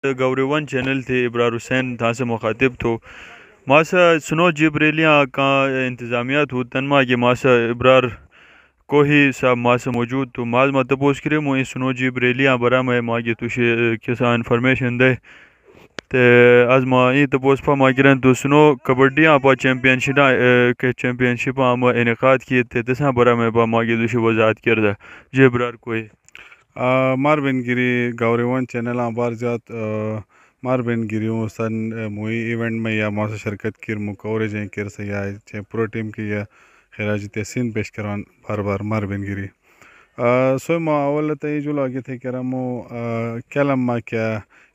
گوری one channel تھے ابرار حسین تھا سے مخاطب تو ماسا سنو جبریلیاں کا انتظامیہ تو تنما کہ ماسا ابرار کو ہی صاحب ماسا موجود تو ماز ما تپوس کرے مو سنو جبریلیاں برا میں ماگی توشے کسا انفارمیشن دے تے از ما ای تپوس پا ماگرن تو سنو کبڈیاں پا چیمپئن شپ ہم انعقاد کیے تھے تسا برا میں با ماگی توشے وضاحت کردہ جی ابرار کوئی ماربن گیری گوری ون چینل بار زیاد ماربن گیریوں سن موئی ایونٹ میں یا موسا شرکت کر مو کوریج کر سے یا پورا ٹیم کی یا خراج تحسین پیش کروان بار بار ماربن گیری سوئی ما اول تے جو لاگے تھے کہ مو کلم ما کیا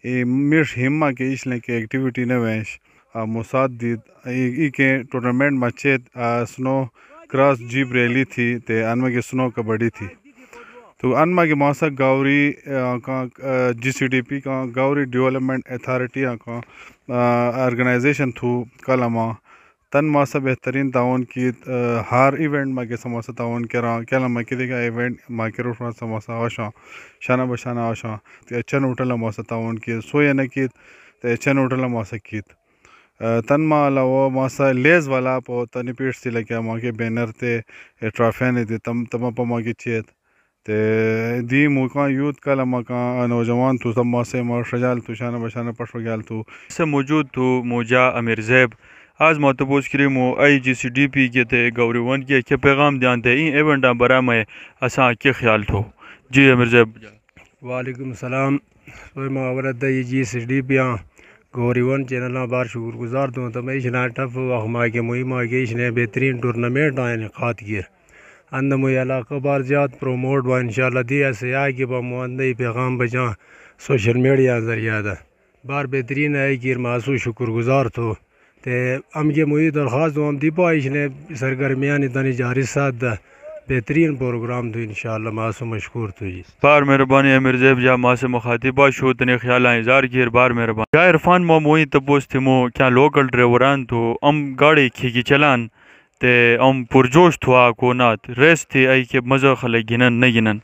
ای میش ہما کے اس لیں کہ ایکٹیویٹی نہ وینش موساد دید ای کے ٹورنامنٹ ما چیت سنو کراس جیب ریلی تھی تے انما کے سنو کبڈی تھی تو انما کے ماسا گوری کا جی سی ڈی پی کا گوری ڈیولپمنٹ اتھارٹی کا آرگنائزیشن تھو کلما تن ماسا بہترین تعاون کی ہر ایونٹ ما کے سماسا تعاون کرا کلما کے دیکھا ایونٹ ما کے روٹنا سماسا آشا شانہ بشانہ آشا تے اچھا نوٹلا ماسا تعاون کی سویا نہ کیت تے اچھا نوٹلا ماسا کیت تن ما علاوہ ماسا لیز والا پو تنی پیٹ سی لگیا ما کے بینر تے ٹرافیاں تے تم پا ما کے چیت تے دی موقع یوتھ کا لما کا نوجوان تو سب ماسے مار شجال تو شانہ بشانہ پش وگیال تو سے موجود تو موجا امیر زیب آج ماتبوس کری مو آئی جی سی ڈی پی کے تے گوری ون کے کیا پیغام دیان تے این ایونٹا برا میں اساں کے خیال تو جی امیر زیب وعلیکم السلام سوئی معاورت دا یہ جی سی ڈی پی گوری ون چینل بار شکر گزار دوں تو میں اشنا ٹف وقما کے مہم کے اشنے بہترین ٹورنامنٹ انعقاد کیے اند موی علاقہ بار زیاد پروموٹ و انشاءاللہ دی ایسے آگے با مواندی پیغام بجاں سوشل میڈیا ذریعہ دا بار بہترین ہے کہ ماسو شکر گزار تو تے ہم کے موی درخواست دوں ہم دی پائش نے سرگرمیان دنی جاری ساتھ دا بہترین پروگرام تو انشاءاللہ ماسو مشکور تو جی بار مہربانی امیر زیب جا ماں سے مخاطبہ شو تنے خیالہ اظہار کیر بار مہربانی جا عرفان مو موئی تپوس تھی مو کیا لوکل ڈریوران تو ام گاڑی کھیکی چلان تے ام پرجوش تھوا کونات ریس تھی ای کہ مزہ خلق گنن نہیں گنن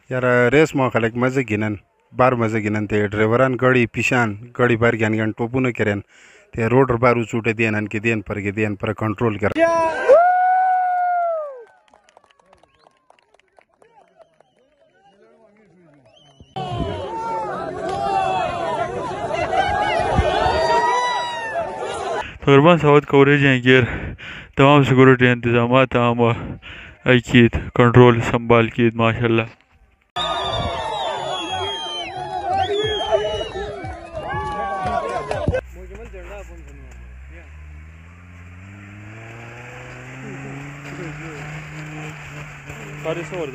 یار ریس ما خلق مزہ گنن بار مزہ گنن تے ڈریوران گاڑی پیشان گاڑی بار گن ٹوپو نہ کرن تے روڈر بارو چوٹے دین ان کے دین پر کنٹرول کر تقریباً ساؤتھ کوریج ہیں گیر تمام سیکورٹی انتظامات ہم ای کیت کنٹرول سنبھال کیت ماشاءاللہ ساری سور